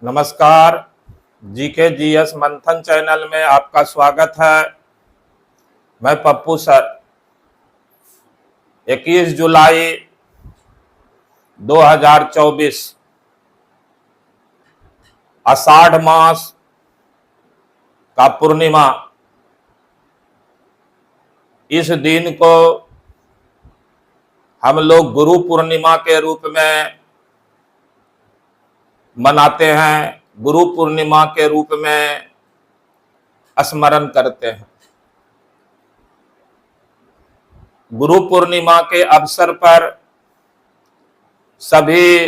नमस्कार। GK GS मंथन channel में आपका स्वागत है। मैं पप्पू सर। 21 जुलाई 2024 आषाढ़ मास का पूर्णिमा, इस दिन को हम लोग गुरु पूर्णिमा के रूप में मनाते हैं, गुरु पूर्णिमा के रूप में स्मरण करते हैं। गुरु पूर्णिमा के अवसर पर सभी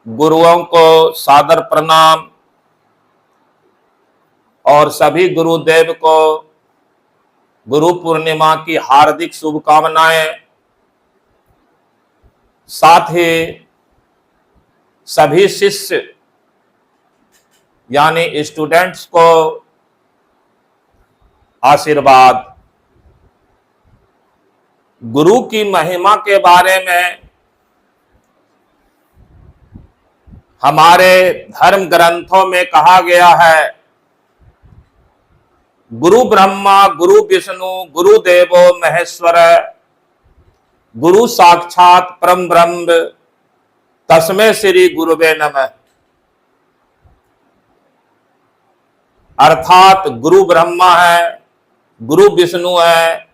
गुरुओं को सादर प्रणाम और सभी गुरुदेव को गुरु पूर्णिमा की हार्दिक शुभकामनाएं। साथ ही सभी शिष्य यानी स्टूडेंट्स को आशीर्वाद। गुरु की महिमा के बारे में हमारे धर्म ग्रंथों में कहा गया है, गुरु ब्रह्मा गुरु विष्णु गुरु देवो महेश्वर, गुरु साक्षात परम ब्रह्म तस्मै श्री गुरुवे नमः। अर्थात गुरु ब्रह्मा है, गुरु विष्णु है,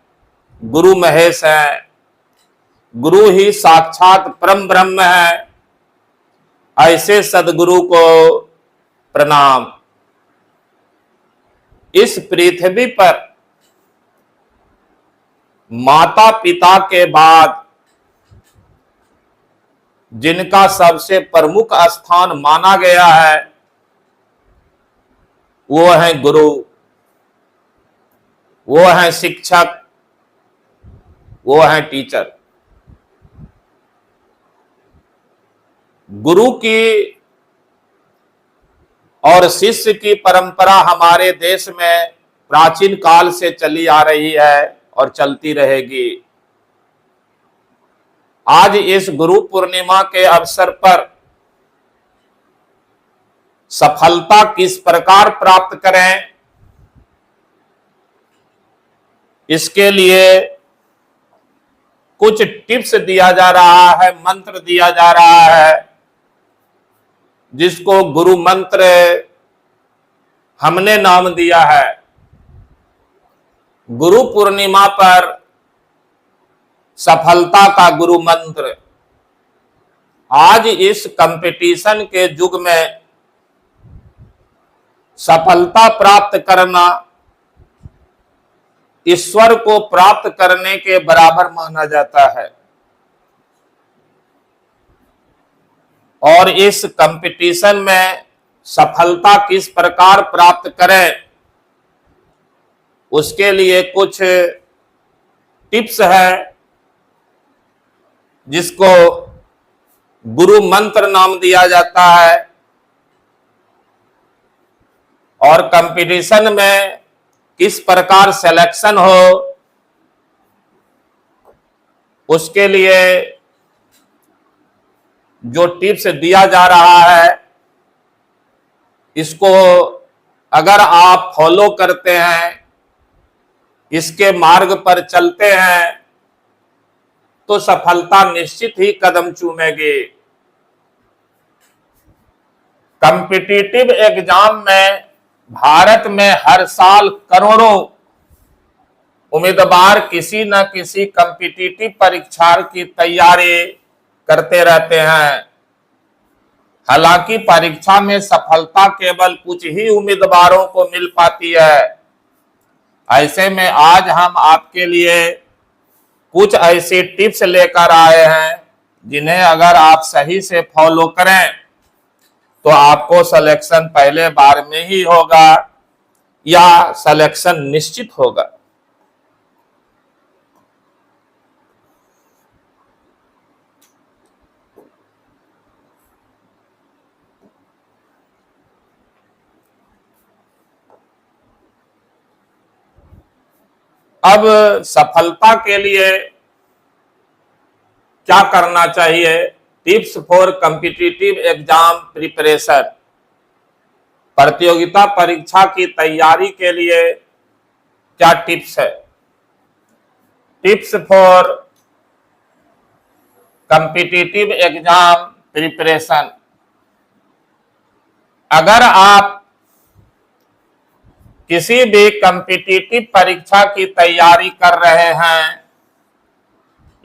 गुरु महेश है, गुरु ही साक्षात परम ब्रह्म है। ऐसे सदगुरु को प्रणाम। इस पृथ्वी पर माता पिता के बाद जिनका सबसे प्रमुख स्थान माना गया है वो है गुरु, वो है शिक्षक, वो है टीचर। गुरु की और शिष्य की परंपरा हमारे देश में प्राचीन काल से चली आ रही है और चलती रहेगी। आज इस गुरु पूर्णिमा के अवसर पर सफलता किस प्रकार प्राप्त करें, इसके लिए कुछ टिप्स दिया जा रहा है, मंत्र दिया जा रहा है, जिसको गुरु मंत्र हमने नाम दिया है। गुरु पूर्णिमा पर सफलता का गुरु मंत्र। आज इस कंपटीशन के युग में सफलता प्राप्त करना ईश्वर को प्राप्त करने के बराबर माना जाता है। और इस कंपटीशन में सफलता किस प्रकार प्राप्त करें, उसके लिए कुछ टिप्स है, जिसको गुरु मंत्र नाम दिया जाता है। और कंपटीशन में किस प्रकार सिलेक्शन हो, उसके लिए जो टिप्स दिया जा रहा है, इसको अगर आप फॉलो करते हैं, इसके मार्ग पर चलते हैं, तो सफलता निश्चित ही कदम चूमेगी। कॉम्पिटिटिव एग्जाम में भारत में हर साल करोड़ों उम्मीदवार किसी न किसी कॉम्पिटिटिव परीक्षा की तैयारी करते रहते हैं। हालांकि परीक्षा में सफलता केवल कुछ ही उम्मीदवारों को मिल पाती है। ऐसे में आज हम आपके लिए कुछ ऐसी टिप्स लेकर आए हैं, जिन्हें अगर आप सही से फॉलो करें तो आपको सिलेक्शन पहले बार में ही होगा या सिलेक्शन निश्चित होगा। अब सफलता के लिए क्या करना चाहिए? Tips for competitive exam preparation. प्रतियोगिता परीक्षा की तैयारी के लिए क्या टिप्स है? Tips for competitive exam preparation. अगर आप किसी भी कॉम्पिटिटिव परीक्षा की तैयारी कर रहे हैं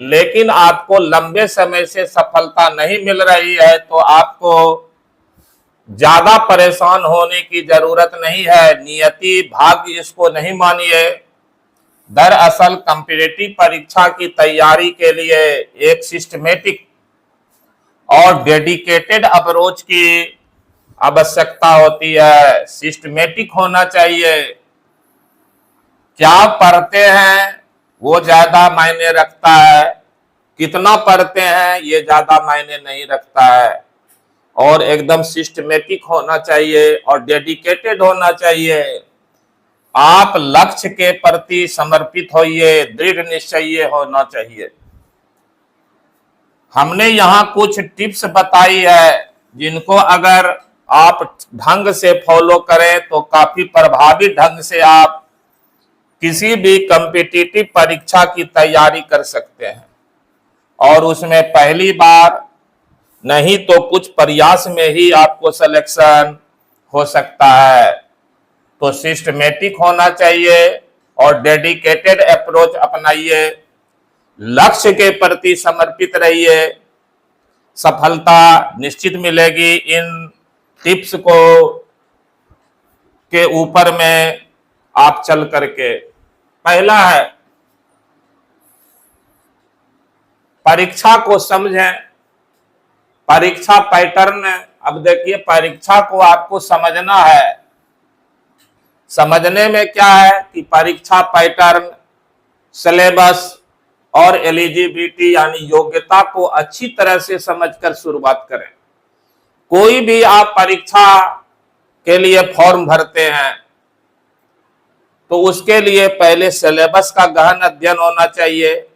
लेकिन आपको लंबे समय से सफलता नहीं मिल रही है तो आपको ज्यादा परेशान होने की जरूरत नहीं है। नियति भाग्य इसको नहीं मानिए। दरअसल कॉम्पिटिटिव परीक्षा की तैयारी के लिए एक सिस्टमेटिक और डेडिकेटेड अप्रोच की आवश्यकता होती है। सिस्टमेटिक होना चाहिए। क्या पढ़ते हैं वो ज्यादा मायने रखता है, कितना पढ़ते हैं ये ज्यादा मायने नहीं रखता है। और एकदम सिस्टमेटिक होना चाहिए और डेडिकेटेड होना चाहिए। आप लक्ष्य के प्रति समर्पित होइए, दृढ़ निश्चयी होना चाहिए। हमने यहाँ कुछ टिप्स बताई है जिनको अगर आप ढंग से फॉलो करें तो काफी प्रभावी ढंग से आप किसी भी कॉम्पिटिटिव परीक्षा की तैयारी कर सकते हैं और उसमें पहली बार नहीं तो कुछ प्रयास में ही आपको सिलेक्शन हो सकता है। तो सिस्टमेटिक होना चाहिए और डेडिकेटेड अप्रोच अपनाइए। लक्ष्य के प्रति समर्पित रहिए। सफलता निश्चित मिलेगी इन टिप्स को के ऊपर में आप चल करके। पहला है परीक्षा को समझें। परीक्षा पैटर्न, अब देखिए परीक्षा को आपको समझना है। समझने में क्या है कि परीक्षा पैटर्न, सिलेबस और एलिजिबिलिटी यानी योग्यता को अच्छी तरह से समझकर शुरुआत करें। कोई भी आप परीक्षा के लिए फॉर्म भरते हैं तो उसके लिए पहले सिलेबस का गहन अध्ययन होना चाहिए।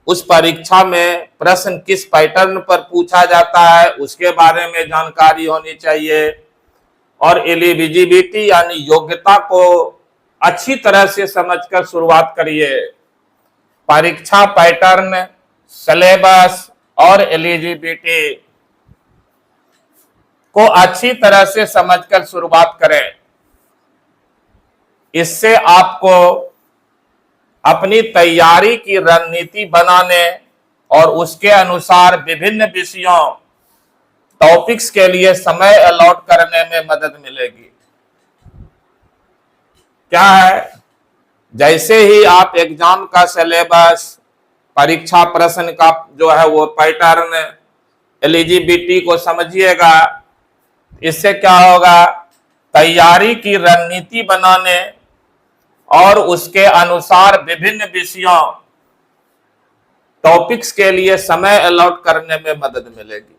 उस परीक्षा में प्रश्न किस पैटर्न पर पूछा जाता है उसके बारे में जानकारी होनी चाहिए। और एलिजिबिलिटी यानी योग्यता को अच्छी तरह से समझकर शुरुआत करिए। परीक्षा पैटर्न, सिलेबस और एलिजिबिलिटी को अच्छी तरह से समझकर शुरुआत करें। इससे आपको अपनी तैयारी की रणनीति बनाने और उसके अनुसार विभिन्न विषयों, टॉपिक्स के लिए समय अलॉट करने में मदद मिलेगी। क्या है, जैसे ही आप एग्जाम का सिलेबस, परीक्षा प्रश्न का जो है वो पैटर्न, एलिजिबिलिटी को समझिएगा, इससे क्या होगा, तैयारी की रणनीति बनाने और उसके अनुसार विभिन्न विषयों, टॉपिक्स के लिए समय अलॉट करने में मदद मिलेगी।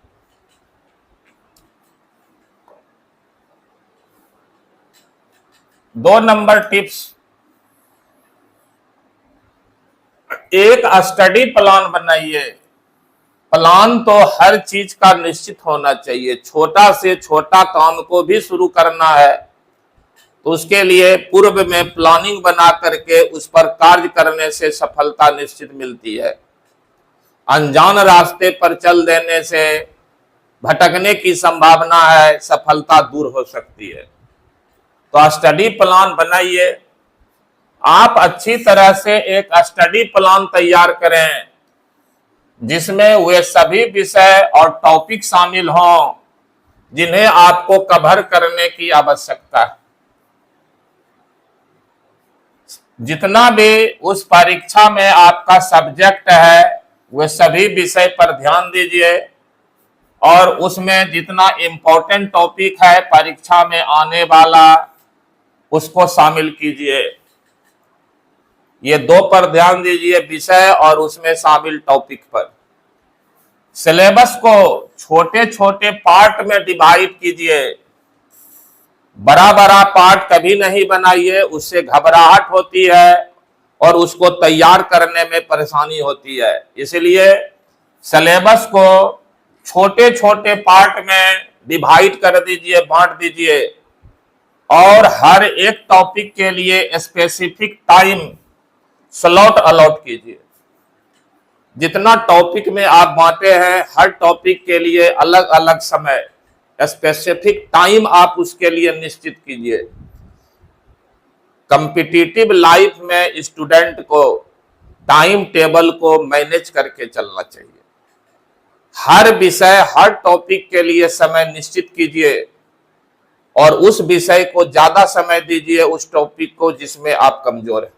दो नंबर टिप्स, एक स्टडी प्लान बनाइए। प्लान तो हर चीज का निश्चित होना चाहिए। छोटा से छोटा काम को भी शुरू करना है तो उसके लिए पूर्व में प्लानिंग बना करके उस पर कार्य करने से सफलता निश्चित मिलती है। अनजान रास्ते पर चल देने से भटकने की संभावना है, सफलता दूर हो सकती है। तो स्टडी प्लान बनाइए। आप अच्छी तरह से एक स्टडी प्लान तैयार करें जिसमें वे सभी विषय और टॉपिक शामिल हों जिन्हें आपको कवर करने की आवश्यकता है। जितना भी उस परीक्षा में आपका सब्जेक्ट है वे सभी विषय पर ध्यान दीजिए और उसमें जितना इम्पोर्टेंट टॉपिक है परीक्षा में आने वाला उसको शामिल कीजिए। ये दो पर ध्यान दीजिए, विषय और उसमें शामिल टॉपिक पर। सिलेबस को छोटे छोटे पार्ट में डिवाइड कीजिए। बड़ा बड़ा पार्ट कभी नहीं बनाइए, उससे घबराहट होती है और उसको तैयार करने में परेशानी होती है। इसलिए सिलेबस को छोटे छोटे पार्ट में डिवाइड कर दीजिए, बांट दीजिए। और हर एक टॉपिक के लिए स्पेसिफिक टाइम स्लॉट अलॉट कीजिए। जितना टॉपिक में आप बांटे हैं, हर टॉपिक के लिए अलग अलग समय, स्पेसिफिक टाइम आप उसके लिए निश्चित कीजिए। कॉम्पिटिटिव लाइफ में स्टूडेंट को टाइम टेबल को मैनेज करके चलना चाहिए। हर विषय, हर टॉपिक के लिए समय निश्चित कीजिए और उस विषय को ज्यादा समय दीजिए, उस टॉपिक को जिसमें आप कमजोर हैं।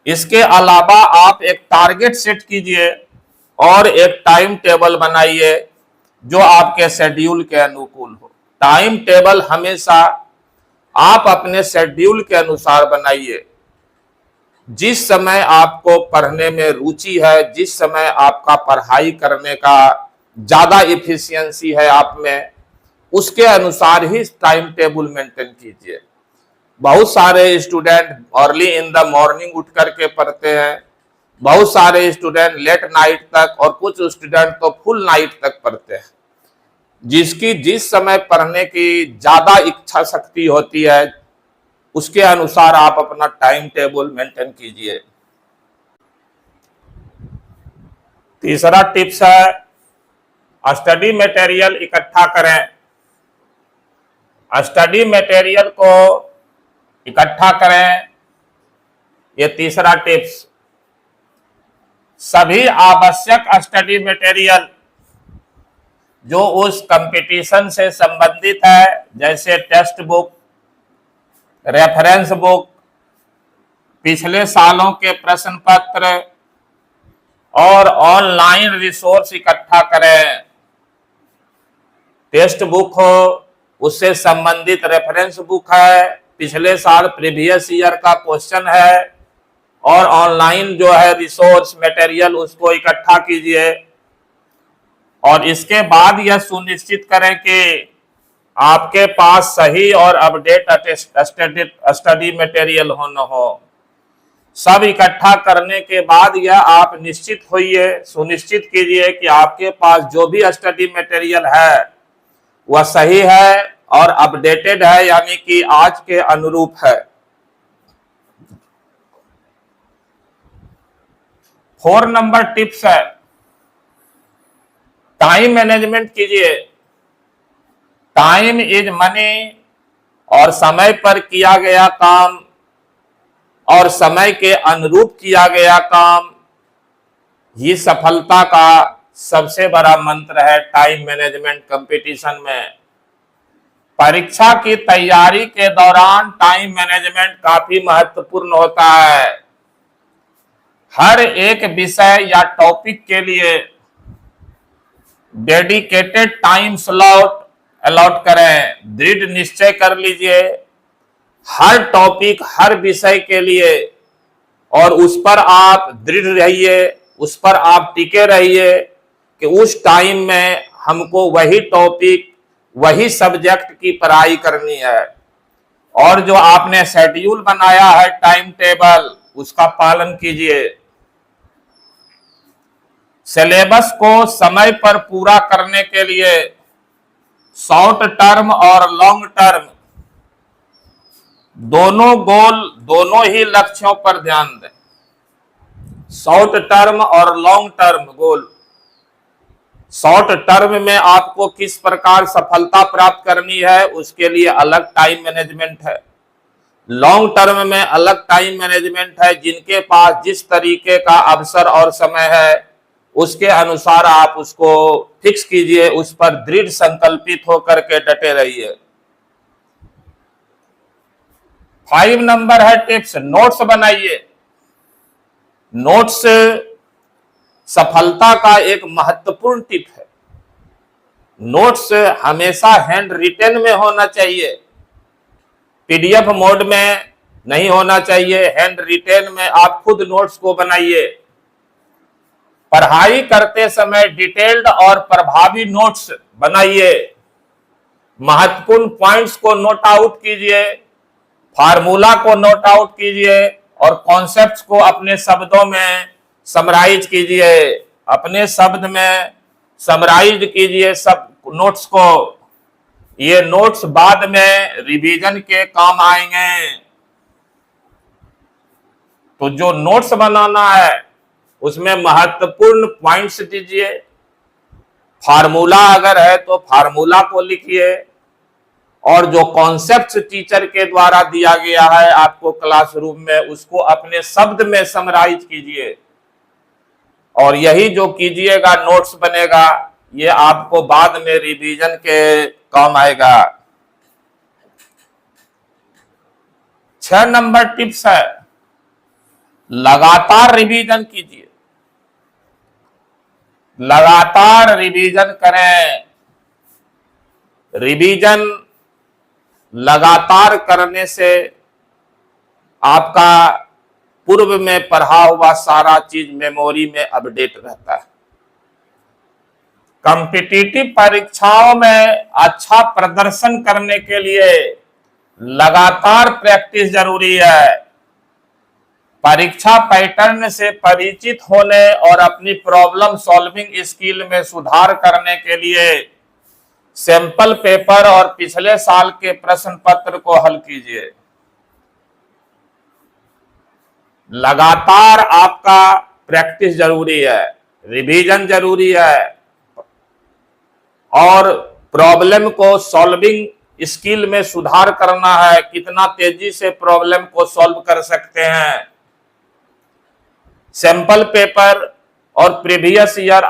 इसके अलावा आप एक टारगेट सेट कीजिए और एक टाइम टेबल बनाइए जो आपके शेड्यूल के अनुकूल हो। टाइम टेबल हमेशा आप अपने शेड्यूल के अनुसार बनाइए। जिस समय आपको पढ़ने में रुचि है, जिस समय आपका पढ़ाई करने का ज्यादा इफिशियंसी है आप में, उसके अनुसार ही टाइम टेबल मेंटेन कीजिए। बहुत सारे student early in the morning उठ करके पढ़ते हैं, बहुत सारे स्टूडेंट लेट नाइट तक, और कुछ स्टूडेंट तो फुल नाइट तक पढ़ते हैं। जिसकी जिस समय पढ़ने की ज्यादा इच्छा शक्ति होती है, उसके अनुसार आप अपना टाइम टेबल मेंटेन कीजिए। तीसरा टिप्स है, स्टडी मटेरियल इकट्ठा करें। स्टडी मटेरियल को इकट्ठा करें, ये तीसरा टिप्स। सभी आवश्यक स्टडी मटेरियल जो उस कंपटीशन से संबंधित है, जैसे टेक्स्ट बुक, रेफरेंस बुक, पिछले सालों के प्रश्न पत्र और ऑनलाइन रिसोर्स इकट्ठा करें। टेक्स्ट बुक हो, उससे संबंधित रेफरेंस बुक है, पिछले साल प्रीवियस ईयर का क्वेश्चन है, और ऑनलाइन जो है रिसोर्स मटेरियल, उसको इकट्ठा कीजिए। और इसके बाद यह सुनिश्चित करें कि आपके पास सही और अपडेट स्टडी मटेरियल हो न हो। सब इकट्ठा करने के बाद यह आप सुनिश्चित कीजिए कि आपके पास जो भी स्टडी मटेरियल है वह सही है और अपडेटेड है, यानी कि आज के अनुरूप है। 4 नंबर टिप्स है, टाइम मैनेजमेंट कीजिए। टाइम इज मनी, और समय पर किया गया काम और समय के अनुरूप किया गया काम ही सफलता का सबसे बड़ा मंत्र है। टाइम मैनेजमेंट कंपटीशन में, परीक्षा की तैयारी के दौरान टाइम मैनेजमेंट काफी महत्वपूर्ण होता है। हर एक विषय या टॉपिक के लिए डेडिकेटेड टाइम स्लॉट अलॉट करें। दृढ़ निश्चय कर लीजिए हर टॉपिक, हर विषय के लिए, और उस पर आप दृढ़ रहिए, उस पर आप टिके रहिए कि उस टाइम में हमको वही टॉपिक, वही सब्जेक्ट की पढ़ाई करनी है। और जो आपने शेड्यूल बनाया है, टाइम टेबल, उसका पालन कीजिए। सिलेबस को समय पर पूरा करने के लिए शॉर्ट टर्म और लॉन्ग टर्म दोनों ही लक्ष्यों पर ध्यान दें। शॉर्ट टर्म और long term goal. Short term में आपको किस प्रकार सफलता प्राप्त करनी है, उसके लिए अलग टाइम मैनेजमेंट है। लॉन्ग टर्म में अलग टाइम मैनेजमेंट है। जिनके पास जिस तरीके का अवसर और समय है, उसके अनुसार आप उसको फिक्स कीजिए, उस पर दृढ़ संकल्पित होकर के डटे रहिए। 5 नंबर है टिप्स, नोट्स बनाइए। नोट्स सफलता का एक महत्वपूर्ण टिप है। नोट्स हमेशा हैंड रिटेन में होना चाहिए, पीडीएफ मोड में नहीं होना चाहिए। हैंड रिटेन में आप खुद नोट्स को बनाइए। पढ़ाई करते समय डिटेल्ड और प्रभावी नोट्स बनाइए। महत्वपूर्ण पॉइंट्स को नोट आउट कीजिए, फार्मूला को नोट आउट कीजिए, और कॉन्सेप्ट्स को अपने शब्दों में समराइज कीजिए। अपने शब्द में समराइज कीजिए सब नोट्स को। ये नोट्स बाद में रिवीजन के काम आएंगे। तो जो नोट्स बनाना है उसमें महत्वपूर्ण पॉइंट्स दीजिए। फार्मूला अगर है तो फार्मूला को लिखिए, और जो कॉन्सेप्ट्स टीचर के द्वारा दिया गया है आपको क्लासरूम में, उसको अपने शब्द में समराइज कीजिए। और यही जो कीजिएगा नोट्स बनेगा, ये आपको बाद में रिवीजन के काम आएगा। 6 नंबर टिप्स है, लगातार रिवीजन कीजिए। लगातार रिवीजन करें। रिवीजन लगातार करने से आपका पूर्व में पढ़ा हुआ सारा चीज मेमोरी में अपडेट रहता है। कॉम्पिटिटिव परीक्षाओं में अच्छा प्रदर्शन करने के लिए लगातार प्रैक्टिस जरूरी है। परीक्षा पैटर्न से परिचित होने और अपनी प्रॉब्लम सॉल्विंग स्किल में सुधार करने के लिए सैंपल पेपर और पिछले साल के प्रश्न पत्र को हल कीजिए। लगातार आपका प्रैक्टिस जरूरी है, रिवीजन जरूरी है, और प्रॉब्लम को सॉल्विंग स्किल में सुधार करना है। कितना तेजी से प्रॉब्लम को सॉल्व कर सकते हैं। सैंपल पेपर और प्रीवियस ईयर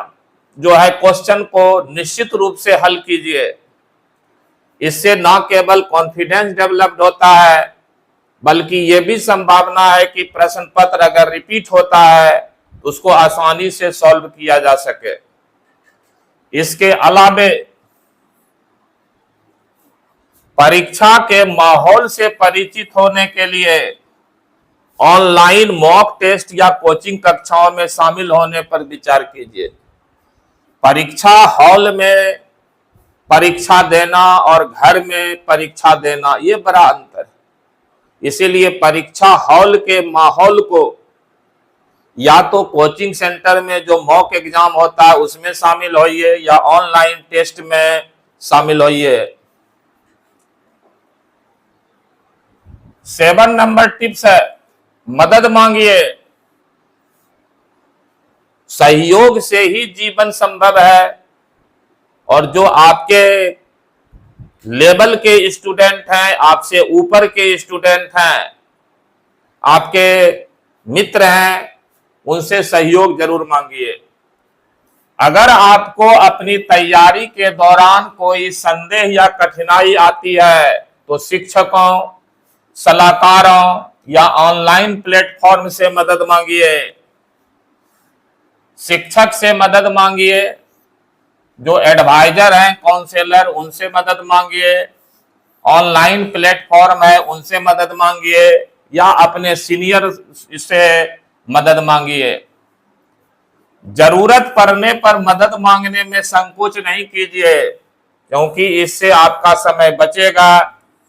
जो है क्वेश्चन को निश्चित रूप से हल कीजिए। इससे न केवल कॉन्फिडेंस डेवलप होता है, बल्कि यह भी संभावना है कि प्रश्न पत्र अगर रिपीट होता है तो उसको आसानी से सॉल्व किया जा सके। इसके अलावे परीक्षा के माहौल से परिचित होने के लिए ऑनलाइन मॉक टेस्ट या कोचिंग कक्षाओं में शामिल होने पर विचार कीजिए। परीक्षा हॉल में परीक्षा देना और घर में परीक्षा देना, ये बड़ा अंतर है। इसीलिए परीक्षा हॉल के माहौल को या तो कोचिंग सेंटर में जो मॉक एग्जाम होता है उसमें शामिल होइए, या ऑनलाइन टेस्ट में शामिल होइए। 7 नंबर टिप्स है, मदद मांगिए। सहयोग से ही जीवन संभव है, और जो आपके लेवल के स्टूडेंट हैं, आपसे ऊपर के स्टूडेंट हैं, आपके मित्र हैं, उनसे सहयोग जरूर मांगिए। अगर आपको अपनी तैयारी के दौरान कोई संदेह या कठिनाई आती है तो शिक्षकों, सलाहकारों या ऑनलाइन प्लेटफॉर्म से मदद मांगिए। शिक्षक से मदद मांगिए, जो एडवाइजर हैं, काउंसलर, उनसे मदद मांगिए। ऑनलाइन प्लेटफॉर्म है उनसे मदद मांगिए, या अपने सीनियर से मदद मांगिए। जरूरत पड़ने पर मदद मांगने में संकोच नहीं कीजिए, क्योंकि इससे आपका समय बचेगा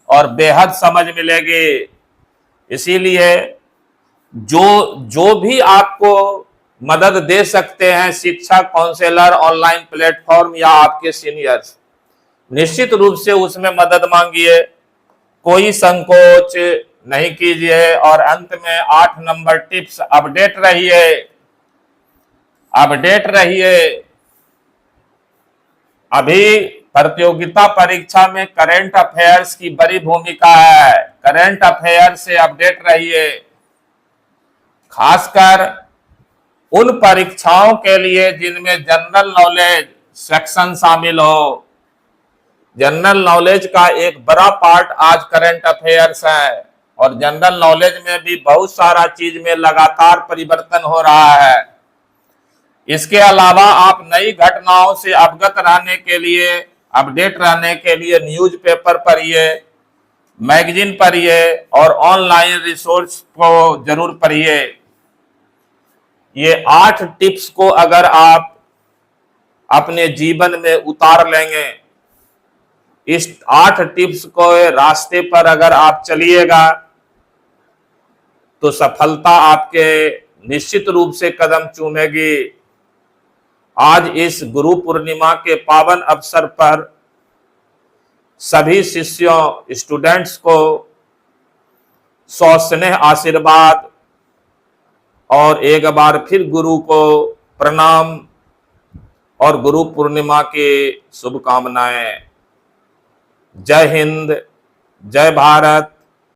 और बेहद समझ मिलेगी। इसीलिए जो भी आपको मदद दे सकते हैं, शिक्षक, काउंसलर, ऑनलाइन प्लेटफॉर्म या आपके सीनियर्स, निश्चित रूप से उसमें मदद मांगिए। कोई संकोच नहीं कीजिए। और अंत में 8 नंबर टिप्स, अपडेट रहिए। अपडेट रहिए। अभी प्रतियोगिता परीक्षा में करंट अफेयर्स की बड़ी भूमिका है। करंट अफेयर से अपडेट रहिए, खासकर उन परीक्षाओं के लिए जिनमें जनरल नॉलेज सेक्शन शामिल हो। जनरल नॉलेज का एक बड़ा पार्ट आज करंट अफेयर्स है, और जनरल नॉलेज में भी बहुत सारा चीज में लगातार परिवर्तन हो रहा है। इसके अलावा आप नई घटनाओं से अवगत रहने के लिए, अपडेट रहने के लिए न्यूज़पेपर पढ़िए, मैगजीन पढ़िए, और ऑनलाइन रिसोर्स को जरूर पढ़िए। ये 8 टिप्स को अगर आप अपने जीवन में उतार लेंगे, इस 8 टिप्स को रास्ते पर अगर आप चलिएगा, तो सफलता आपके निश्चित रूप से कदम चूमेगी। आज इस गुरु पूर्णिमा के पावन अवसर पर सभी शिष्यों स्टूडेंट्स को सस्नेह आशीर्वाद और एक बार फिर गुरु को प्रणाम और गुरु पूर्णिमा की शुभकामनाएं। जय हिंद, जय भारत,